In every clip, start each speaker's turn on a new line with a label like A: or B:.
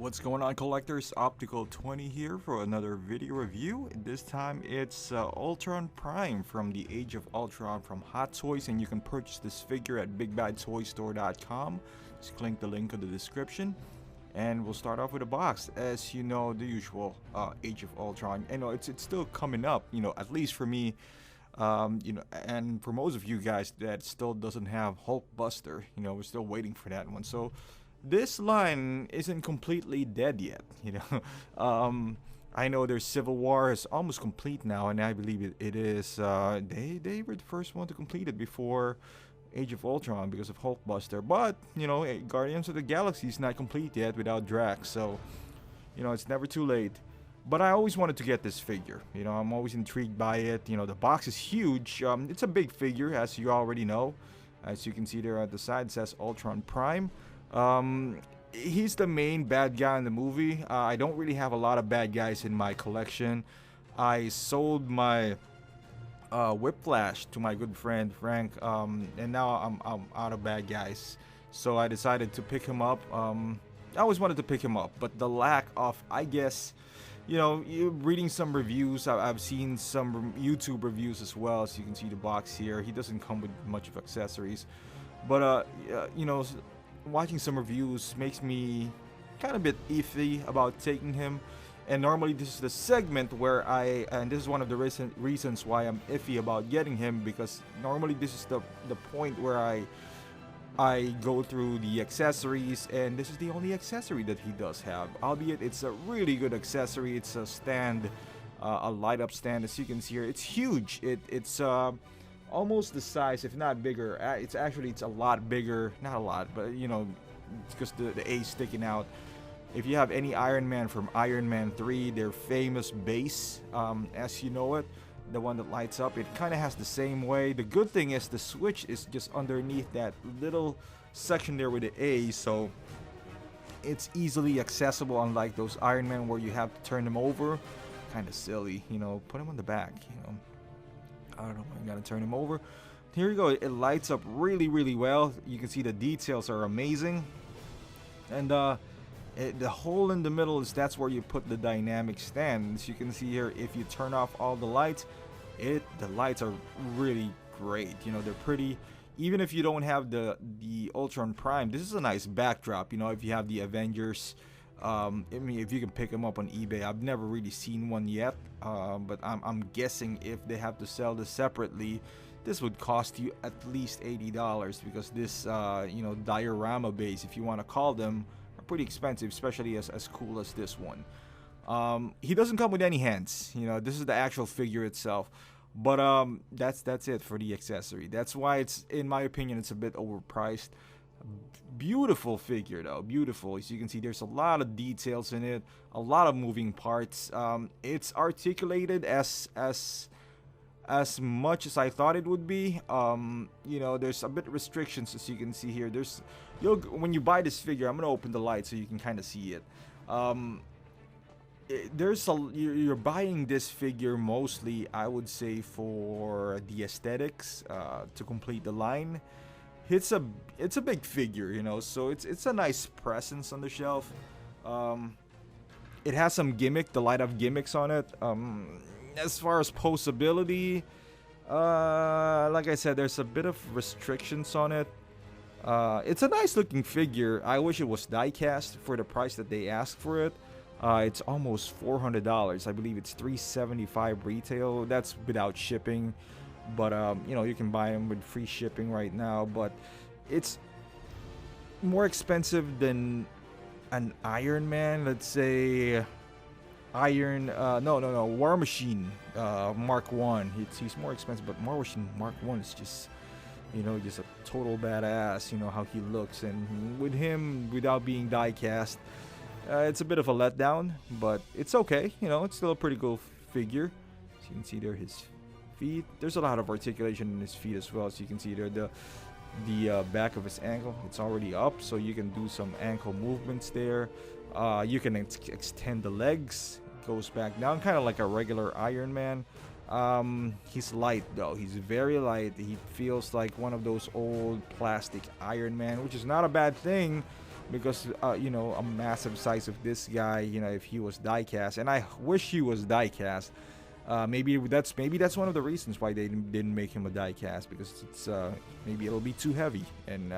A: What's going on, collectors? Optical 20 here for another video review. This time it's Ultron Prime from the Age of Ultron from Hot Toys, and you can purchase this figure at bigbadtoystore.com. Just click the link in the description, and we'll start off with a box. As you know, the usual Age of Ultron. You know, it's still coming up. You know, at least for me. And for most of you guys that still doesn't have Hulkbuster, you know, we're still waiting for that one. So this line isn't completely dead yet, you know. I know their Civil War is almost complete now, and I believe it is. They were the first one to complete it before Age of Ultron because of Hulkbuster. But you know, Guardians of the Galaxy is not complete yet without Drax, so you know it's never too late. But I always wanted to get this figure. You know, I'm always intrigued by it. You know, the box is huge. It's a big figure, as you already know. As you can see there at the side, it says Ultron Prime. He's the main bad guy in the movie. I don't really have a lot of bad guys in my collection. I sold my Whiplash to my good friend Frank, and now I'm out of bad guys. So I decided to pick him up. I always wanted to pick him up, but the lack of, I guess, you know, reading some reviews, I've seen some YouTube reviews as well. So you can see the box here. He doesn't come with much of accessories, but you know, watching some reviews makes me kind of a bit iffy about taking him. And normally this is the segment where and this is one of the reasons why I'm iffy about getting him, because normally this is the point where I go through the accessories, and this is the only accessory that he does have, albeit it's a really good accessory. It's a stand, a light up stand. As you can see here, it's huge. It's almost the size, if not bigger. It's a lot bigger, not a lot, but you know, because the A sticking out. If you have any Iron Man from Iron Man 3, their famous base, as you know it, the one that lights up, it kind of has the same way. The good thing is the switch is just underneath that little section there with the A, so it's easily accessible, unlike those Iron Man where you have to turn them over. Kind of silly, you know. Put them on the back, you know. I don't know why you gotta turn them over. Here you go. It lights up really well. You can see the details are amazing, and the hole in the middle that's where you put the dynamic stand. As you can see here, if you turn off all the lights, the lights are really great. You know, they're pretty. Even if you don't have the Ultron Prime, this is a nice backdrop. You know, if you have the Avengers, I mean, if you can pick them up on eBay. I've never really seen one yet, but I'm guessing if they have to sell this separately, this would cost you at least $80, because this you know, diorama base, if you want to call them, are pretty expensive, especially as cool as this one. He doesn't come with any hands. You know, this is the actual figure itself. But that's it for the accessory. That's why it's, in my opinion, it's a bit overpriced. Beautiful figure though, beautiful. As you can see, there's a lot of details in it, a lot of moving parts. It's articulated as much as I thought it would be. You know, there's a bit of restrictions, as you can see here. When you buy this figure, I'm gonna open the light so you can kind of see it. You're buying this figure mostly, I would say, for the aesthetics, to complete the line. It's a big figure, you know, so it's a nice presence on the shelf. It has some gimmick, the light up gimmicks on it. As far as posability, like I said, there's a bit of restrictions on it. It's a nice looking figure. I wish it was die cast for the price that they asked for it. It's almost $400. I believe it's $375 retail. That's without shipping. But you know, you can buy them with free shipping right now. But it's more expensive than an Iron Man. Let's say War Machine Mark 1. He's more expensive, but War Machine Mark 1 is just, you know, just a total badass. You know how he looks, and with him, without being die cast, it's a bit of a letdown, but it's okay. You know, it's still a pretty cool figure. As you can see there, his feet. There's a lot of articulation in his feet as well. As you can see there, the back of his ankle, it's already up, so you can do some ankle movements there. You can extend the legs. It goes back down, kind of like a regular Iron Man. He's light though. He's very light. He feels like one of those old plastic Iron Man, which is not a bad thing. because you know, a massive size of this guy, you know, if he was die cast, and I wish he was die cast. Maybe that's one of the reasons why they didn't make him a die cast, because it's maybe it'll be too heavy, and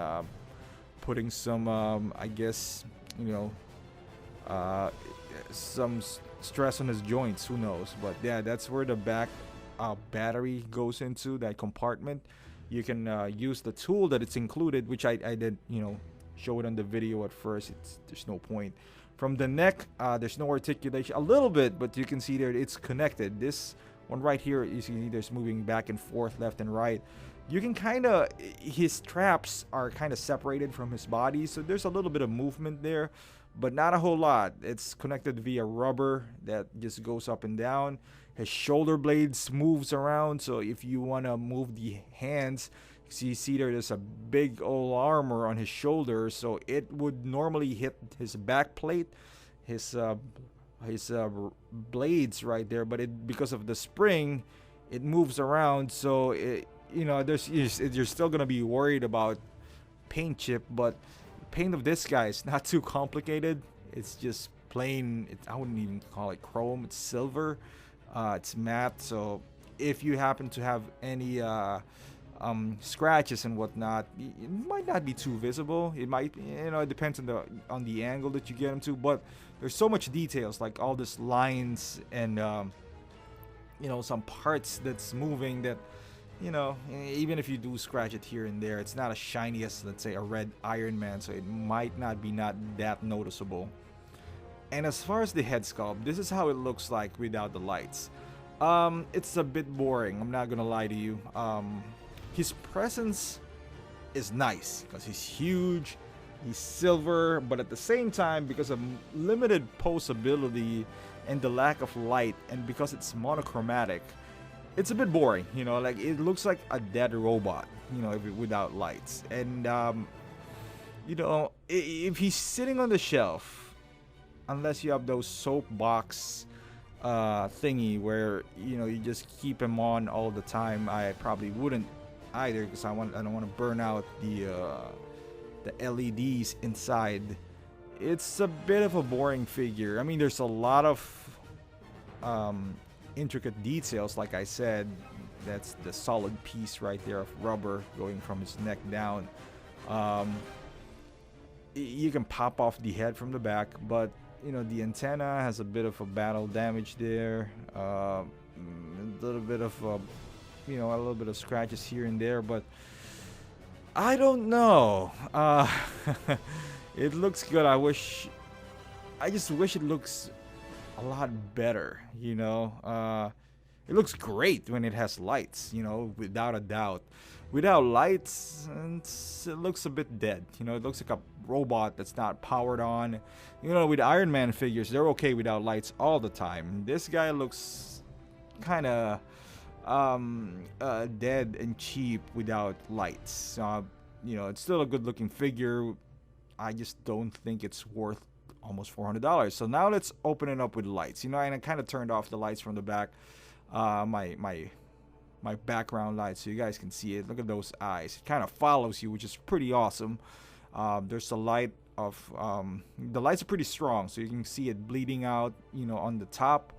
A: putting some I guess, you know, some stress on his joints, who knows. But yeah, that's where the back battery goes into that compartment. You can use the tool that it's included, which I did, you know, show it on the video at first. There's no point. From the neck, there's no articulation, a little bit, but you can see there it's connected. This one right here, you see there's moving back and forth, left and right. You can kind of, his straps are kind of separated from his body, so there's a little bit of movement there, but not a whole lot. It's connected via rubber that just goes up and down. His shoulder blades moves around, so if you want to move the hands, so you see there's a big old armor on his shoulder, so it would normally hit his back plate, his blades right there, but because of the spring, it moves around, so it, you know, you're still gonna be worried about paint chip, but paint of this guy is not too complicated. It's just plain. I wouldn't even call it chrome. It's silver. It's matte, so if you happen to have any scratches and whatnot, it might not be too visible. It might, you know, it depends on the angle that you get them to, but there's so much details, like all these lines and you know, some parts that's moving that, you know, even if you do scratch it here and there, it's not as shiny as, let's say, a red Iron Man, so it might not be that noticeable. And as far as the head sculpt, this is how it looks like without the lights. It's a bit boring, I'm not gonna lie to you. His presence is nice because he's huge, he's silver, but at the same time, because of limited posability and the lack of light, and because it's monochromatic, it's a bit boring, you know, like it looks like a dead robot, you know, without lights. And you know, if he's sitting on the shelf, unless you have those soapbox thingy where, you know, you just keep him on all the time, I probably wouldn't either, because I don't want to burn out the LEDs inside. It's a bit of a boring figure. I mean, there's a lot of intricate details, like I said. That's the solid piece right there of rubber going from his neck down. You can pop off the head from the back, but you know, the antenna has a bit of a battle damage there. A little bit of you know, a little bit of scratches here and there, but I don't know. It looks good. I just wish it looks a lot better, you know. It looks great when it has lights, you know, without a doubt. Without lights, it looks a bit dead, you know. It looks like a robot that's not powered on. You know, with Iron Man figures, they're okay without lights all the time. This guy looks kind of dead and cheap without lights. You know, it's still a good looking figure. I just don't think it's worth almost $400. So now let's open it up with lights, you know. And I kind of turned off the lights from the back, my background lights, so you guys can see it. Look at those eyes. It kind of follows you, which is pretty awesome. There's a light of the lights are pretty strong, so you can see it bleeding out, you know, on the top.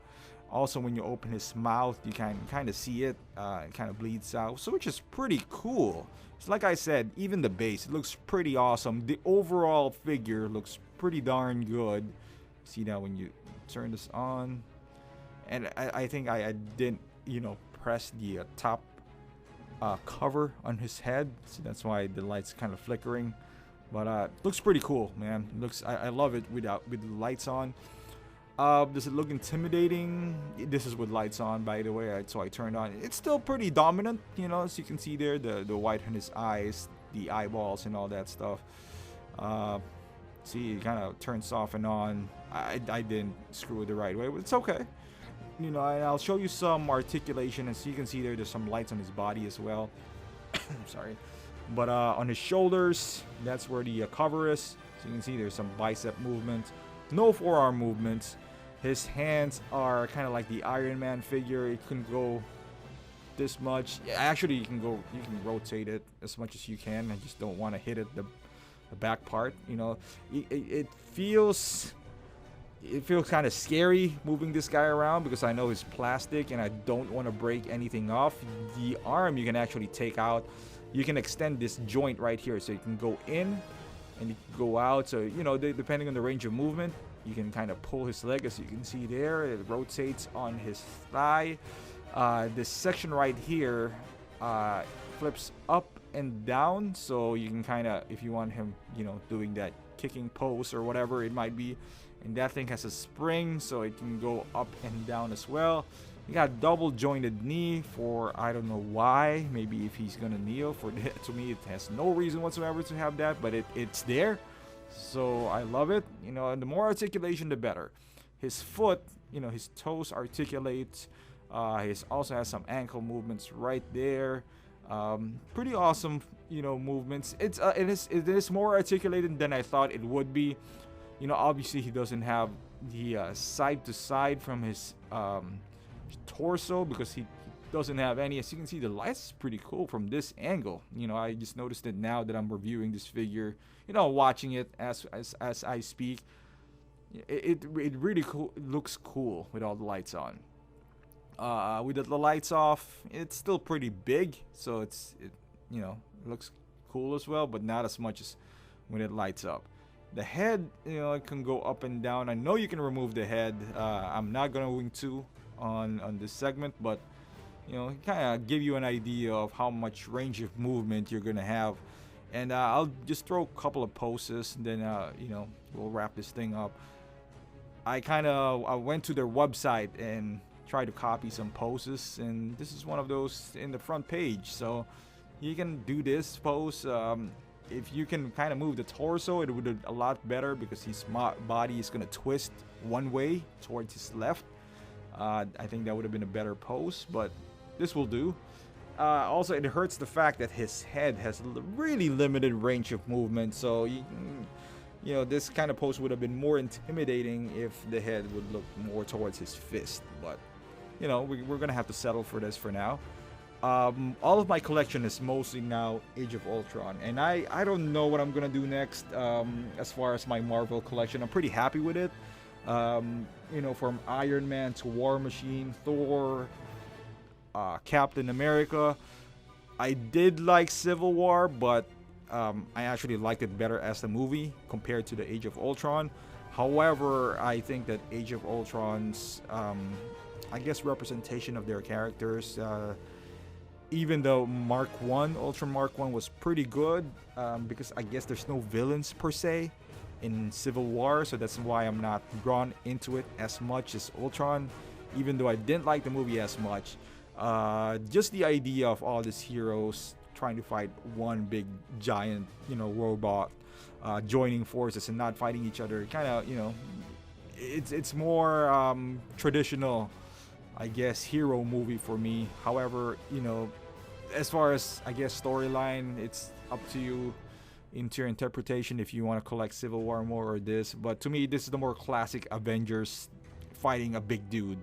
A: Also, when you open his mouth, you can kind of see it. It kind of bleeds out, so which is pretty cool. So like I said, even the base, it looks pretty awesome. The overall figure looks pretty darn good. See that when you turn this on, and I think I didn't, you know, press the top cover on his head, so that's why the light's kind of flickering. But looks pretty cool, man. It looks, I love it with the lights on. Does it look intimidating? This is with lights on, by the way, so I turned on. It's still pretty dominant, you know, as you can see there, the white on his eyes, the eyeballs and all that stuff. See, it kind of turns off and on. I didn't screw it the right way, but it's okay. You know, and I'll show you some articulation, and so you can see there's some lights on his body as well. Sorry. But on his shoulders, that's where the cover is. So you can see there's some bicep movement. No forearm movements. His hands are kind of like the Iron Man figure. It can go this much. Yeah, actually, you can rotate it as much as you can. I just don't want to hit it the back part. You know, it feels kind of scary moving this guy around because I know it's plastic and I don't want to break anything off. The arm you can actually take out. You can extend this joint right here, so you can go in and you can go out. So, you know, depending on the range of movement, you can kind of pull his leg, as you can see there. It rotates on his thigh. This section right here flips up and down, so you can kind of, if you want him, you know, doing that kicking pose or whatever it might be. And that thing has a spring, so it can go up and down as well. You got double jointed knee for, I don't know why, maybe if he's gonna kneel. For to me, it has no reason whatsoever to have that, but it's there, so I love it. You know, and the more articulation, the better. His foot, you know, his toes articulate. He also has some ankle movements right there. Pretty awesome, you know, movements. It is more articulated than I thought it would be. You know, obviously he doesn't have the side to side from his torso because he doesn't have any. As you can see, the lights is pretty cool from this angle. You know, I just noticed it now that I'm reviewing this figure. You know, watching it as I speak. It really cool. It looks cool with all the lights on. With the lights off, it's still pretty big, so it you know, it looks cool as well, but not as much as when it lights up. The head, you know, it can go up and down. I know you can remove the head. I'm not going to on this segment, but you know, kind of give you an idea of how much range of movement you're gonna have. And I'll just throw a couple of poses, and then you know, we'll wrap this thing up. I went to their website and tried to copy some poses, and this is one of those in the front page. So you can do this pose. If you can kind of move the torso, it would be a lot better because his body is going to twist one way towards his left. I think that would have been a better pose, but this will do. Also, it hurts the fact that his head has really limited range of movement, so you know, this kind of pose would have been more intimidating if the head would look more towards his fist, but you know, we're going to have to settle for this for now. All of my collection is mostly now Age of Ultron, and I don't know what I'm gonna do next. As far as my Marvel collection, I'm pretty happy with it. You know, from Iron Man to War Machine, Thor, Captain America. I did like Civil War, but I actually liked it better as a movie compared to the Age of Ultron. However, I think that Age of Ultron's I guess representation of their characters, even though Ultron Mark 1 was pretty good, because I guess there's no villains per se in Civil War, so that's why I'm not drawn into it as much as Ultron, even though I didn't like the movie as much. Just the idea of all these heroes trying to fight one big giant, you know, robot, joining forces and not fighting each other, kind of, you know, it's more traditional, I guess, hero movie for me. However, you know, as far as, I guess, storyline, it's up to you into your interpretation if you want to collect Civil War more or this. But to me, this is the more classic Avengers fighting a big dude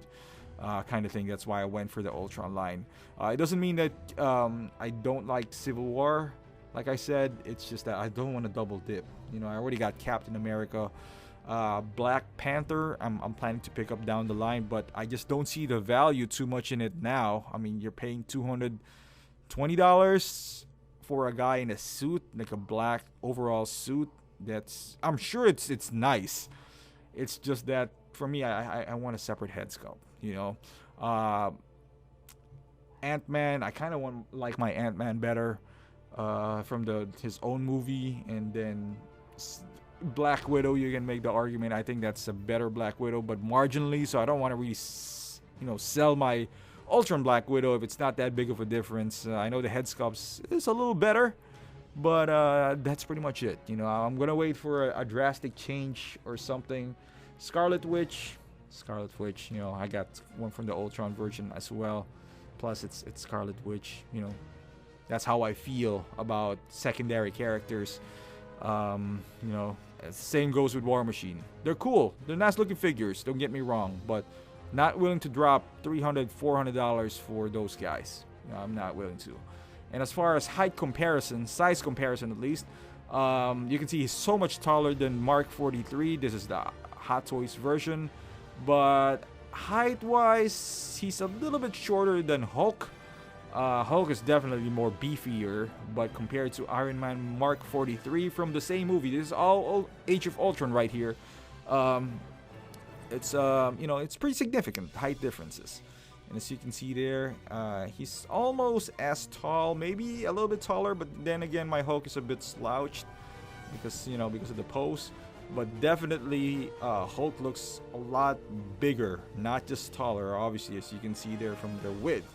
A: kind of thing. That's why I went for the Ultron line. It doesn't mean that I don't like Civil War. Like I said, it's just that I don't want to double dip. You know, I already got Captain America. Black Panther, I'm planning to pick up down the line, but I just don't see the value too much in it now. I mean, you're paying $220 for a guy in a suit, like a black overall suit. That's, I'm sure it's nice. It's just that for me, I want a separate head sculpt. You know, Ant-Man, I kind of like my Ant-Man better from his own movie, and then Black Widow, you can make the argument. I think that's a better Black Widow, but marginally, so I don't want to really, you know, sell my Ultron Black Widow if it's not that big of a difference. I know the head sculpt is a little better, but that's pretty much it. You know, I'm gonna wait for a drastic change or something. Scarlet Witch, you know, I got one from the Ultron version as well. Plus, it's Scarlet Witch. You know, that's how I feel about secondary characters. You know, same goes with War Machine. They're cool. They're nice looking figures. Don't get me wrong, but not willing to drop $300, $400 for those guys. You know, I'm not willing to. And as far as size comparison at least, You can see he's so much taller than Mark 43. This is the Hot Toys version, but height-wise, he's a little bit shorter than Hulk. Hulk is definitely more beefier, but compared to Iron Man Mark 43 from the same movie, this is all Age of Ultron right here. It's it's pretty significant height differences. And as you can see there, he's almost as tall, maybe a little bit taller, but then again, my Hulk is a bit slouched because of the pose. But definitely, Hulk looks a lot bigger, not just taller. Obviously, as you can see there from the width,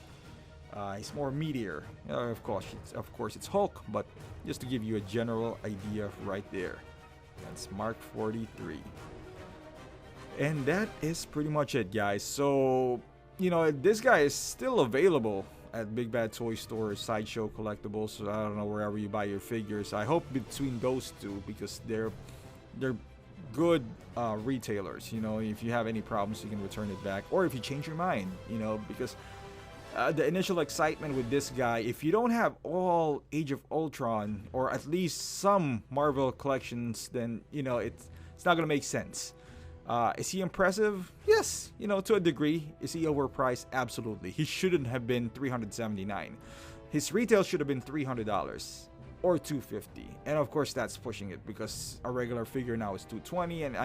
A: he's more meatier. Of course, it's Hulk, but just to give you a general idea right there, that's Mark 43. And that is pretty much it, guys. So, this guy is still available at Big Bad Toy Store, Sideshow Collectibles. So I don't know, wherever you buy your figures. I hope between those two, because they're good retailers. If you have any problems, you can return it back, or if you change your mind, because the initial excitement with this guy, if you don't have all Age of Ultron or at least some Marvel collections, then it's not gonna make sense. Is he impressive? Yes, to a degree. Is he overpriced? Absolutely. He shouldn't have been $379. His retail should have been $300 or $250. And of course, that's pushing it, because a regular figure now is $220. And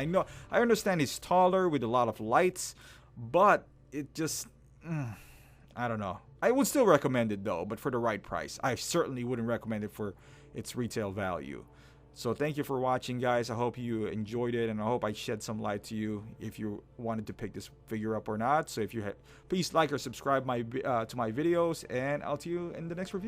A: I understand he's taller with a lot of lights, but it just, I don't know. I would still recommend it though, but for the right price. I certainly wouldn't recommend it for its retail value. So thank you for watching, guys. I hope you enjoyed it, and I hope I shed some light to you if you wanted to pick this figure up or not. So if you please like or subscribe to my videos, and I'll see you in the next review.